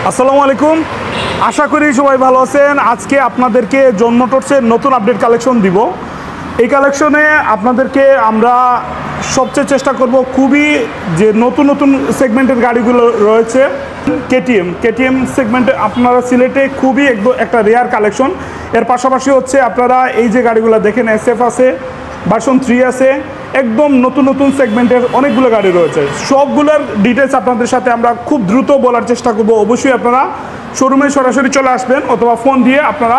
আসসালামু আলাইকুম, আশা করি সবাই ভালো আছেন। আজকে আপনাদেরকে জন মোটরসের নতুন আপডেট কালেকশন দিব। এই কালেকশনে আপনাদেরকে আমরা সবচেয়ে চেষ্টা করব খুবই যে নতুন নতুন সেগমেন্টের গাড়িগুলো রয়েছে। কেটিএম সেগমেন্টে আপনারা সিলেটে খুবই একটা রেয়ার কালেকশন। এর পাশাপাশি হচ্ছে আপনারা এই যে গাড়িগুলো দেখেন, SF আছে, ভার্সন 3 আছে, একদম নতুন নতুন সেগমেন্টের অনেকগুলো গাড়ি রয়েছে। সবগুলোর ডিটেলস আপনাদের সাথে আমরা খুব দ্রুত বলার চেষ্টা করব। অবশ্যই আপনারা শোরুমে সরাসরি চলে আসবেন অথবা ফোন দিয়ে আপনারা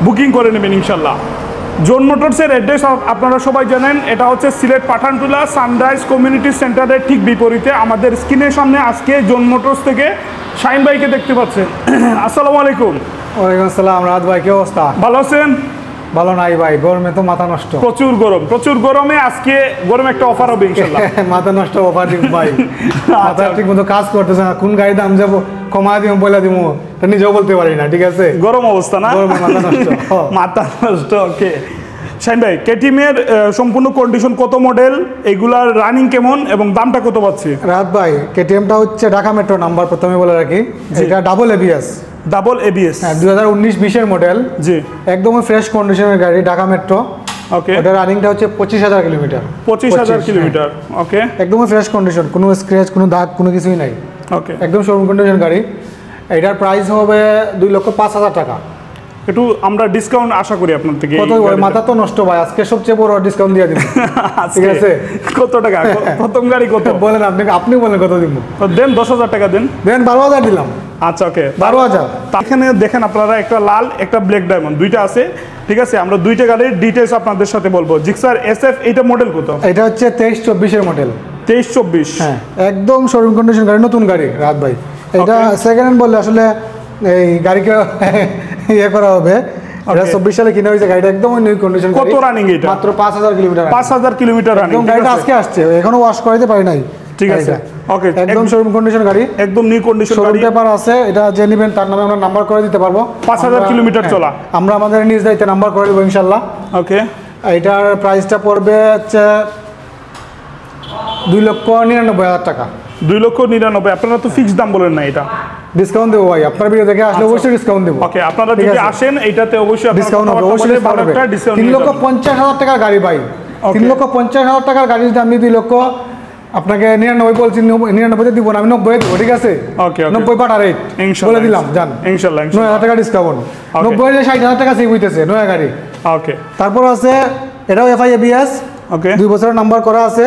বুকিং করে নেবেন ইনশাল্লাহ। জন মোটরসের অ্যাড্রেস আপনারা সবাই জানেন, এটা হচ্ছে সিলেট পাঠানটুলা সানরাইজ কমিউনিটি সেন্টারের ঠিক বিপরীতে। আমাদের স্ক্রিনের সামনে আজকে জন মোটরস থেকে শাহিন ভাইকে দেখতে পাচ্ছেন। আসসালামু আলাইকুম। ওয়ালাইকুম আসসালাম। রাত ভাই, কি অবস্থা? ভালো আছেন? ভালো নাই ভাই, গরমে তো মাথা নষ্ট। প্রচুর গরমে আজকে গরমে একটা অফার হবে ইনশাআল্লাহ। মাথা নষ্ট অফার দিব ভাই। মাথা ঠিক মতো কাজ করতেছে না, কোন গাড়ি দাম যাবো কমা দিব বলে দিব তা নিজেও বলতে পারি না। ঠিক আছে, গরম অবস্থা না, গরমে মাথা নষ্ট। মাথা নষ্ট। ওকে শাহিন ভাই, কেটিএমের সম্পূর্ণ কন্ডিশন, কত মডেল, এগুলার রানিং কেমন এবং দামটা কত পাচ্ছি? রাত ভাই, কেটিএমটা হচ্ছে ঢাকা মেট্রো নাম্বার, প্রথমে বলে রাখি এটা ডাবল এবিএস। হ্যাঁ, 2019-20 মডেল। জি, একদম ফ্রেশ কন্ডিশনের গাড়ি, ঢাকা মেট্রো। ওকে, ওটার রানিংটা হচ্ছে 25,000 কিলোমিটার। 25,000 কিলোমিটার। ওকে, একদম ফ্রেশ কন্ডিশন, কোনো স্ক্র্যাচ, কোনো দাগ, কোনো কিছুই নাই। ওকে, একদম শোরুম কন্ডিশন গাড়ি। এটার প্রাইস হবে 2,05,000 টাকা। একটু আমরা ডিসকাউন্ট আশা করি আপনার থেকে। কত? মাথা তো নষ্ট ভাই, আজকে সবচেয়ে বড় ডিসকাউন্ট দিয়ে দিন। ঠিক আছে, কত টাকা প্রথম গাড়ি কত বলেন? আপনি বলেন কত দিব? দেন 10,000 টাকা দেন। 12,000 দিলাম। আচ্ছা, ওকে, 12,000। এখানে দেখেন আপনারা, একটা লাল একটা ব্ল্যাক ডায়মন্ড, দুইটা আছে। ঠিক আছে, আমরা দুইটা গাড়ির ডিটেলস আপনাদের সাথে বলবো। জিক্সার SF, এইটা মডেল কত? এটা হচ্ছে 23-24 মডেল। 23-24, হ্যাঁ, একদম শোরুম কন্ডিশন গাড়ি, নতুন গাড়ি রাত ভাই। এটা সেকেন্ড হ্যান্ড বললে আসলে এই গাড়িকে ইয়ে করা হবে। এটা 24 সালে কিনা হয়েছে গাড়িটা, একদম নিউ কন্ডিশন। কত রানিং এটা? মাত্র 5,000 কিলোমিটার। 5,000 kilometre running. গাড়িটা আজকে আসছে, এখনো ওয়াশ করাইতে পারি নাই। ঠিক আছে, ওকে, একদম শোরুম কন্ডিশন গাড়ি, একদম নিউ কন্ডিশন শোরুম গাড়ি। পেপার আছে, এটা যে নেবেন তার নামে আমরা নাম্বার করে দিতে পারবো। 5,000 কিলোমিটার চলা, আমরা আমাদের নিজ দায়িত্বে নাম্বার করে দেবো ইনশাল্লাহ। ওকে, এটার প্রাইসটা পড়বে হচ্ছে 2,99,000 টাকা। 2,99,000। আপনারা তো ফিক্সড দাম বলেন না, এটা ডিসকাউন্ট দেবো ভাই, আপনার ভিডিও দেখে আসলে অবশ্যই ডিসকাউন্ট দেবো। ওকে, আপনারা যদি আসেন এইটাতে অবশ্যই ডিসকাউন্ট হবে, অবশ্যই ডিসকাউন্ট হবে। 3,50,000 টাকার গাড়ি ভাই, 3,50,000 টাকার গাড়ি যদি আমি 2 লক্ষ আপনাকে 99 বলছি, 99 দিব না, আমি 90 দেবো। ঠিক আছে, ওকে, 90 পাটা রেট বলে দিলাম। জান ইনশাআল্লাহ 9,000 টাকা ডিসকাউন্ট। 90 60,000 টাকা সেভ হইতেছে নয়া গাড়ি। ওকে, তারপর আছে এটাও FI ABS। ওকে, 2 বছরের নাম্বার করা আছে,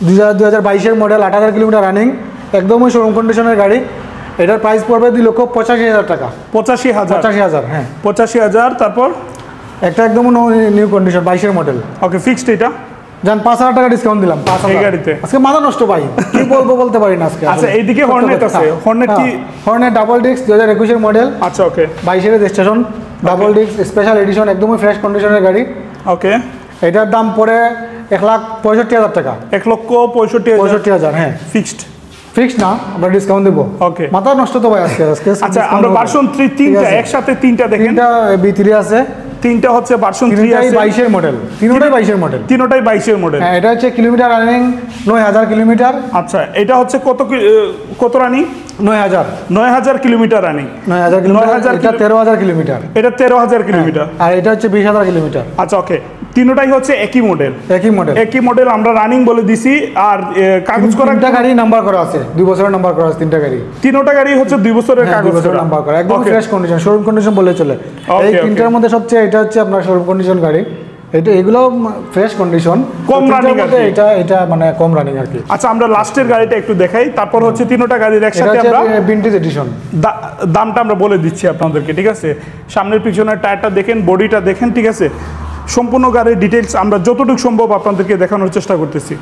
2022 মডেল, 8,000 কিলোমিটার রানিং, একদমই শোরুম কন্ডিশনের গাড়ি। এটার প্রাইস পড়বে 2,85,000 টাকা। 85,000। হ্যাঁ, 85,000। তারপর একটা একদম নিউ কন্ডিশন, 22 মডেল। ওকে, ফিক্সড এটা জান 5,000 টাকা ডিসকাউন্ট দিলাম। 5,000 এই গাড়িতে আজকে মাথা নষ্ট ভাই, কি বলবো বলতে পারি না আজকে। আচ্ছা, এইদিকে হর্নেট আছে। হর্নেট কি? Hornet double disc, 2021 model. আচ্ছা, ওকে, 22 registration, double disc, special edition, একদমই ফ্রেশ কন্ডিশনের গাড়ি। ওকে, এটার দাম পড়ে 1,65,000 টাকা। 1,65,000। হ্যাঁ, ফিক্সড না, আমরা ডিসকাউন্ট দেবো। ওকে, মাথা নষ্ট তো ভাই আজকে। আচ্ছা, আমরা ভার্সন 3 তিনটা একসাথে, তিনটা দেখেন। তিনটা B3 আছে, তিনটা হচ্ছে ভার্সন 3 আছে, 22 মডেল, তিনটাই 22 মডেল। তিনটাই 22 মডেল। হ্যাঁ, এটা হচ্ছে কিলোমিটার রানিং 9,000 কিলোমিটার। আচ্ছা, এটা হচ্ছে কত রানিং? 9,000 kilometre running. 9,000 কিলোমিটার। এটা 13,000 কিলোমিটার। এটা 13,000 কিলোমিটার। আর এটা হচ্ছে 20,000 কিলোমিটার। আচ্ছা, ওকে, তিনটাই হচ্ছে একই মডেল। আমরা রানিং বলে দিছি। আর কাগজ করা তিনটা গাড়ি নাম্বার করা আছে, 2 বছরের নাম্বার করা আছে। তিনটা গাড়ি হচ্ছে 2 বছরের কাগজ করা, নাম্বার করা, একদম ফ্রেশ কন্ডিশন, শোরুম কন্ডিশন বলে চলে। এই তিনটার মধ্যে সবচেয়ে এটা হচ্ছে আপনার শোরুম কন্ডিশন গাড়ি। এগুলো ফ্রেশ কন্ডিশন, কম রানিং। এটা মানে কম রানিং আর কি। আচ্ছা, আমরা লাস্টের গাড়িটা একটু দেখাই, তারপর হচ্ছে তিনটা গাড়ির একসাথে আমরা ভিনটেজ এডিশন দামটা আমরা বলে দিচ্ছি আপনাদেরকে। ঠিক আছে, সামনের পিছনের টায়ারটা দেখেন, বডিটা দেখেন। ঠিক আছে, সম্পূর্ণ গাড়ির ডিটেইলস আমরা যতটুকু সম্ভব আপনাদেরকে দেখানোর চেষ্টা করতেছি।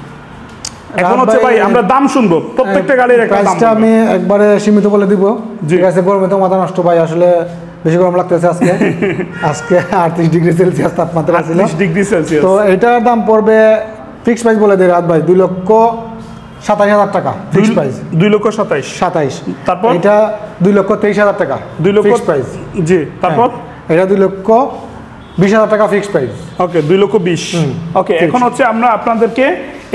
এখন হচ্ছে ভাই আমরা দাম শুনবো, প্রত্যেকটা গাড়ির একটা দাম আমি একবারে সীমিত বলে দিব। ঠিক আছে, গরমে তো মাথা নষ্ট ভাই, আসলে বেশি গরম লাগতেছে আজকে। 38 ডিগ্রি সেলসিয়াস তাপমাত্রা ছিল। 38 ডিগ্রি সেলসিয়াস। তো এটার দাম পড়বে, ফিক্সড প্রাইস বলে দেয় রাত ভাই, 2,27,000 টাকা। Fixed price 2,27,000। তারপর এটা 2,23,000 টাকা। 2,00,000 প্রাইস। জি, তারপর এটা 2,20,000 টাকা ফিক্সড প্রাইস। ওকে, 2,20,000। ওকে, এখন হচ্ছে আমরা আপনাদেরকে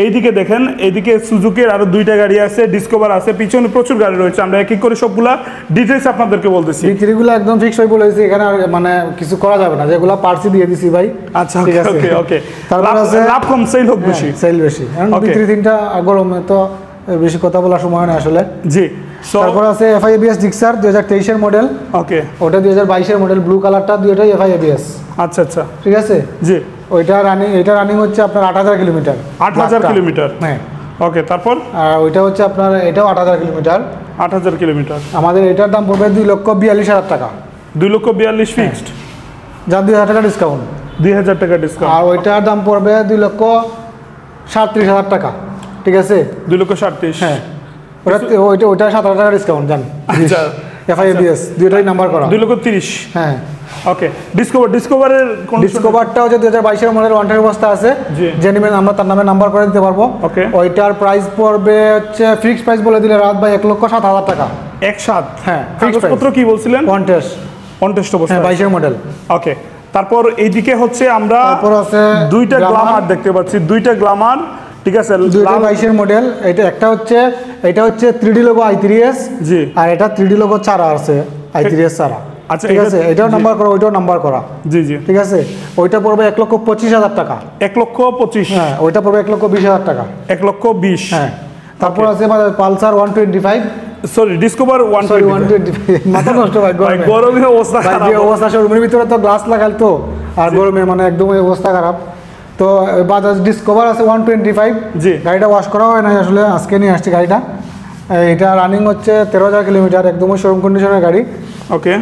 এইদিকে দেখেন, এইদিকে সুজুকির আরো 2টা গাড়ি আছে, ডিসকভার আছে, পিছনে প্রচুর গাড়ি রয়েছে। আমরা এক এক করে সবগুলা ডিটেইলস আপনাদেরকে বলতেছি। বিক্রিগুলো একদম ফিক্স হয়ে বলেছি, এখানে আর মানে কিছু করা যাবে না, যেগুলো পার্সি দিয়ে দিছি ভাই। আচ্ছা, ঠিক আছে। ওকে ওকে। তারপর আছে লাভ কম, সেল হোক বেশি। সেল বেশি, কারণ Okay. বিক্রি তিনটা গরমে তো বেশি কথা বলার সময় হয় না আসলে। জি। সো তারপর আছে FI-ABS জিক্সার 2023 এর মডেল, ওকে, ওটা 2022 এর মডেল, ব্লু কালারটা, দুইটাই FI-ABS। আচ্ছা আচ্ছা, ঠিক আছে। জি। ওইটা রানিং, এটা রানিং হচ্ছে আপনার 8000 কিলোমিটার। 8000 কিলোমিটার, হ্যাঁ। ওকে। তারপর আর ওইটা হচ্ছে আপনার, এটাও 8000 কিলোমিটার। 8000 কিলোমিটার, আমাদের এটার দাম পড়বে 2,42,000 টাকা। 2,42,000 ফিক্সড, যার 2,000 টাকা ডিসকাউন্ট। 2000 টাকা ডিসকাউন্ট। আর ওইটার দাম পড়বে 2,37,000 টাকা। ঠিক আছে। 2,37,000। হ্যাঁ, ওইটা 7,000 টাকা ডিসকাউন্ট জান। আচ্ছা, FI-ABS দুইটাই নাম্বার করা। 2,30,000। হ্যাঁ। ওকে। ডিসকভারের কোন ডিসকভারটা হচ্ছে 2022 এর মডেল, ওয়ান্টেড অবস্থা আছে। জি। জেনুইন, আমরা তার নামে নাম্বার করে দিতে পারবো। ওকে। ওইটার প্রাইস পড়বে হচ্ছে, ফিক্সড প্রাইস বলে দিলে রাত ভাই 1,07,000 টাকা। 1,7,000। হ্যাঁ, ফিক্সড প্রাইস। কাগজপত্র কি বলছিলেন? ওয়ান্টেড। অন টেস্ট হ্যাঁ, অবস্থা। 22 এর মডেল। ওকে। তারপর এইদিকে হচ্ছে আমরা তারপর আছে 2টা গ্ল্যামার দেখতে পাচ্ছি, 2টা গ্ল্যামার। ঠিক আছে, দুইটা 22 এর মডেল। এটা একটা হচ্ছে, এটা হচ্ছে 3D লোগো i3s। জি। আর এটা 3D লোগো চারা আছে, i3s চারা। আচ্ছা, ঠিক আছে, এটাও জি। নাম্বার করা, ওইটাও নাম্বার করা। জি জি। ঠিক আছে। ওইটা পড়বে 1,25,000 টাকা। 1,25,000। হ্যাঁ, ওইটা পড়বে 1,20,000 টাকা। 1,20,000। হ্যাঁ। তারপর আছে পালসার 125। Sorry, discover sorry 125। 125, মাথা নষ্ট ভাই, ভাই, গরমে। গরমে অবস্থা ভাই, খারাপ। যে অবস্থা, শোরুমের ভিতরে তো গ্লাস লাগাল তো, আর গরমে মানে একদম অবস্থা খারাপ। তো বাজাজ ডিসকভার আছে 125। জি। গাড়িটা ওয়াশ করা হয় না আসলে, আজকে নিয়ে আসছি গাড়িটা। এটা রানিং হচ্ছে 13,000 কিলোমিটার, একদমই শোরুম কন্ডিশনের গাড়ি। ওকে।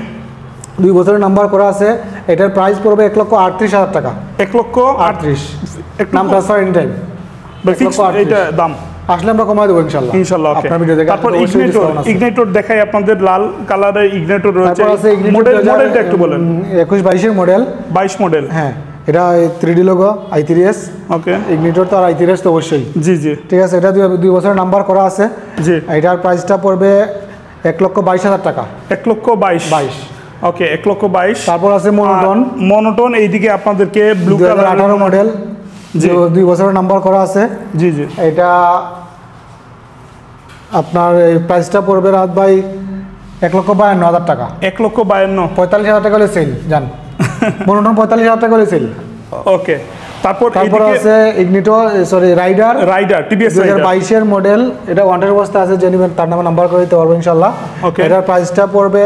2 বছরের নাম্বার করা আছে। এটার প্রাইস পড়বে 1,38,000 টাকা। 1,38,000। 38। নাম ট্রান্সফার এনি টাইম। ফিক্স এইটা দাম। আসলে আমরা কমাই দেবো ইনশাল্লাহ। ইনশাআল্লাহ। ওকে। আপনার ভিডিও দেখে তারপর অবশ্যই ইগনিটর, discount আছে। ইগনিটর দেখাই আপনাদের, লাল কালারের ইগনিটর রয়েছে। তারপর আছে Ignitor মডেলটা একটু বলেন। 21-22 এর মডেল। 22 মডেল। হ্যাঁ, এটা 3D লোগো i3s। ওকে। ইগনিটর তো আর i3s তো অবশ্যই। জি জি। ঠিক আছে। এটা 2 বছরের নাম্বার করা আছে। জি। এটার প্রাইসটা পড়বে 1,22,000 টাকা। 1,22,000। ওকে, 1,22,000। তারপর আছে মনোটন। মনোটন এইদিকে আপনাদেরকে ব্লু কালার 2018 মডেল। জি। 2 বছরের নাম্বার করা আছে। জি জি। এটা আপনার এই প্রাইসটা পড়বে রাত ভাই 1,52,000 টাকা। 1,52,000। 45,000 টাকা হলে সেল জান। মনোটন 45,000 টাকা হলে সেল। ওকে। তারপর তারপর আছে রাইডার রাইডার, টিভিএস রাইডার। 2022 এর মডেল। এটা ওয়ান্টেড অবস্থা আছে, জেনুইন, তার নামে নাম্বার করে দিতে পারবো ইনশাল্লাহ। ওকে। এটার প্রাইসটা পড়বে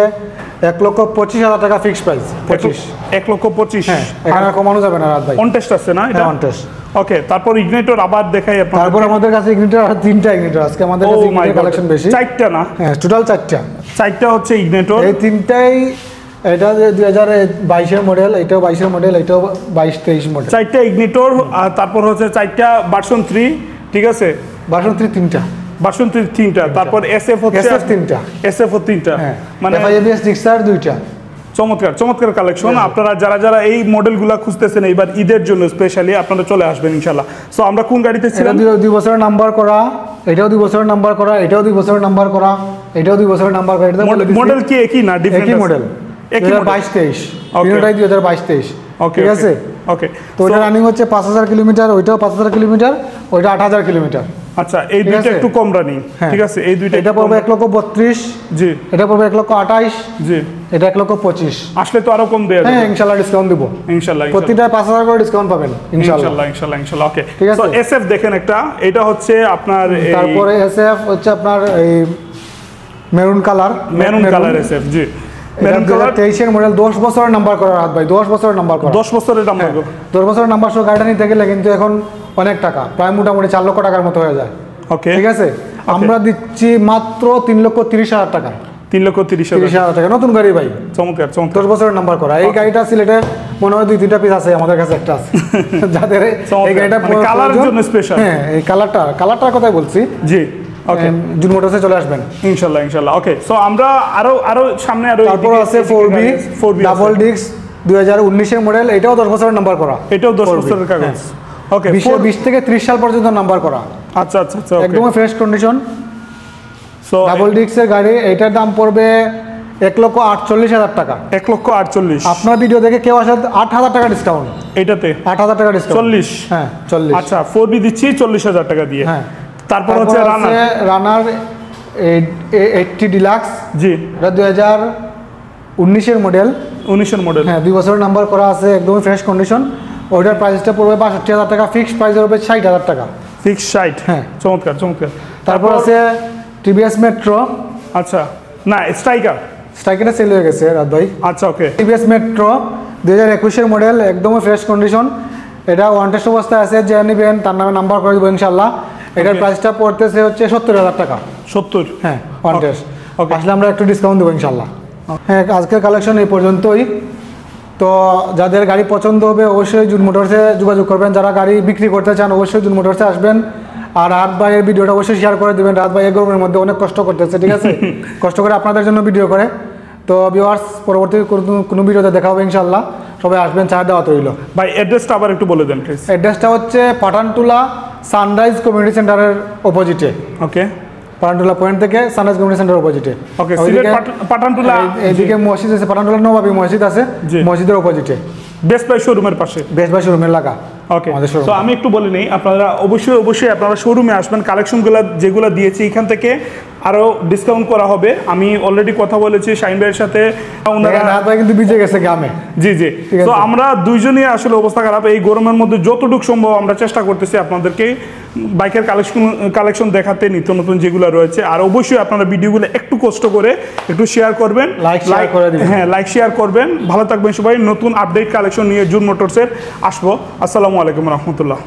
1,25,000 টাকা, ফিক্সড প্রাইস 25। 1,25,000। হ্যাঁ, এখানে আর কমানো যাবে না রাত ভাই। অন টেস্ট আছে না এটা? হ্যাঁ, অন টেস্ট। ওকে। তারপর ইগনিটর আবার দেখাই আপনাদের। তারপর আমাদের কাছে ইগনিটর আর 3টা ইগনিটর আজকে আমাদের কাছে ইগনিটর কালেকশন বেশি। 4টা না? হ্যাঁ, টোটাল 4টা। 4টা হচ্ছে ইগনিটর। এই 3টাই, এটা 2022 এর মডেল, এটাও 22 এর মডেল, এটাও 22-23 মডেল। 4টা ইগনিটর। আর তারপর হচ্ছে 4টা ভার্সন 3। ঠিক আছে। ভার্সন 3 3টা। ভার্সন 3টা। তারপর এসএফ হচ্ছে, SF 3টা। এসএফ 3টা। হ্যাঁ, মানে FI-ABS জিক্সার 2টা। চমৎকার চমৎকার কালেকশন। আপনারা যারা এই মডেলগুলো খুঁজতেছেন এইবার ঈদের জন্য স্পেশালি, আপনারা চলে আসবেন ইনশাল্লাহ। সো আমরা কোন গাড়িতে ছিলাম? 2 বছরের নাম্বার করা, এটাও 2 বছরের নাম্বার করা, এটাও 2 বছরের নাম্বার করা, এটাও 2 বছরের নাম্বার করা। মডেল কি একই না ডিফারেন্ট? একই মডেল। 2022-23। তিনটাই 2022-23। ওকে। ঠিক আছে। ওকে। তো ওটা রানিং হচ্ছে 5,000 কিলোমিটার, ওইটাও 5,000 কিলোমিটার, ওইটা 8,000 কিলোমিটার। আচ্ছা, এই দুইটা একটু কম রানিং। ঠিক আছে, এই দুইটা এটা পড়বে 1,32,000। জি। এটা পড়বে 1,28,000। জি। এটা 1,25,000। আসলে তো আরো কম দেয়া যাবে। হ্যাঁ, ইনশাআল্লাহ ডিসকাউন্ট দিব। ইনশাআল্লাহ। প্রতিটা 5,000 করে ডিসকাউন্ট পাবেন ইনশাআল্লাহ। ইনশাআল্লাহ। ওকে। ঠিক আছে। সো এসএফ দেখেন একটা, এটা হচ্ছে আপনার তারপরে SF হচ্ছে আপনার এই maroon colour. Maroon colour SF. জি। মেরুন কালার 2023 এর মডেল, 10 বছরের নাম্বার করা রাত ভাই, 10 বছরের নাম্বার করা। 10 বছরের দাম লাগবে। 10 বছরের নাম্বার সহ গাড়িটা নিতে গেলে কিন্তু এখন অনেক টাকা, প্রায় মোটামুটি 4 লক্ষ টাকার মতো হয়ে যায়। ওকে। ঠিক আছে। আমরা দিচ্ছি মাত্র 3,30,000 টাকা। 3,30,000 30,000 টাকা নতুন গাড়ি ভাই, চমৎকার চমৎকার। 10 বছরের নাম্বার করা। এই গাড়িটা সিলেটে মনে হয় 2-3টা পিস আছে, আমাদের কাছে একটা আছে। যাদের এই গাড়িটা কালারের জন্য স্পেশাল। হ্যাঁ, এই কালারটার কথাই বলছি। জি। ওকে। জুন মোটরসে চলে আসবেন ইনশাআল্লাহ। ওকে। সো আমরা আরো সামনে আরো তারপর আছে 4B ডাবল ডিস্ক 2019 এর মডেল, এটাও 10 বছরের নাম্বার করা। এটাও 10 বছরের কাগজ। ওকে। 20 থেকে 30 সাল পর্যন্ত নাম্বার করা। আচ্ছা। একদম ফ্রেশ কন্ডিশন। সো ডাবল ডিস্কের গাড়ি, এটার দাম পড়বে 1,48,000 টাকা। 1,48,000 আপনার ভিডিও দেখে কেউ আসে 8,000 টাকা ডিসকাউন্ট, এটাতে 8,000 টাকা ডিসকাউন্ট। 40, হ্যাঁ 40। আচ্ছা 4B দিচ্ছি 40,000 টাকা দিয়ে। হ্যাঁ তারপর হচ্ছে রানার 80 ডিলাক্স, জি এটা 2019-এর মডেল। 19-এর মডেল, হ্যাঁ 2 বছরের নাম্বার করা আছে, একদমই ফ্রেশ কন্ডিশন। ওইটার প্রাইসটা পড়বে 62,000 টাকা, ফিক্সড প্রাইস হবে 60,000 টাকা। ফিক্স 60, হ্যাঁ চমৎকার চমৎকার। তারপর আছে টিভিএস মেট্রো। আচ্ছা না স্ট্রাইকারটা সেল হয়ে গেছে রাত ভাই। আচ্ছা ওকে। টিভিএস মেট্রো 2021-এর মডেল, একদমই ফ্রেশ কন্ডিশন। এটা ওয়ান টেস্ট অবস্থায় আছে, যে নেবেন তার নামে নাম্বার করে দেবো ইনশাল্লাহ। এটার প্রাইসটা পড়তেছে হচ্ছে 70,000 টাকা। 70, হ্যাঁ ওয়ান টেস্ট। ওকে। আসলে আমরা একটু ডিসকাউন্ট দেবো ইনশাল্লাহ। হ্যাঁ আজকের কালেকশন এই পর্যন্তই। তো যাদের গাড়ি পছন্দ হবে অবশ্যই জুন মোটরসে যোগাযোগ করবেন। যারা গাড়ি বিক্রি করতে চান অবশ্যই জুন মোটরসে আসবেন। আর রাত ভাইয়ের ভিডিওটা অবশ্যই শেয়ার করে দেবেন। রাত ভাই এই গরমের মধ্যে অনেক কষ্ট করতেছে, ঠিক আছে? কষ্ট করে আপনাদের জন্য ভিডিও করে। তো ভিউয়ার্স, পরবর্তী কোনো ভিডিওতে দেখা হবে ইনশাল্লাহ। সবাই আসবেন, চা দেওয়া রইল। ভাই অ্যাড্রেসটা আবার একটু বলে দেন প্লিজ। অ্যাড্রেসটা হচ্ছে পাঠানটুলা সানরাইজ কমিউনিটি সেন্টারের অপোজিটে। ওকে, পাঠানটুলা পয়েন্ট থেকে সানরাইজ কমিউনিটি সেন্টারের অপোজিটে। ওকে, সিলেট পাঠানটুলা। এইদিকে মসজিদ আছে, পাঠানটুলা নবাবী মসজিদ আছে, মসজিদের অপোজিটে বেস্ট বাই শোরুমের পাশে। বেস্ট বাই শোরুমের লাগা। ওকে, তো আমি একটু বলে নিই, আপনারা অবশ্যই আপনারা শোরুমে আসবেন। কালেকশনগুলো যেগুলো দিয়েছি এখান থেকে আরও ডিসকাউন্ট করা হবে। আমি অলরেডি কথা বলেছি শাহিন ভাইয়ের সাথে, ওনারা কিন্তু ভিজে গেছে গ্রামে। জি জি, তো আমরা দুইজনই আসলে অবস্থা খারাপ। এই গরমের মধ্যে যতটুকু সম্ভব আমরা চেষ্টা করতেছি আপনাদেরকে বাইকের কালেকশন দেখাতে, নিত্য নতুন যেগুলো রয়েছে। আর অবশ্যই আপনারা ভিডিওগুলো একটু কষ্ট করে একটু শেয়ার করবেন, লাইক শেয়ার করবেন। ভালো থাকবেন সবাই। নতুন আপডেট কালেকশন নিয়ে জুন মোটরসের আসবো। আসসালামু আলাইকুম রহমতুল্লাহ।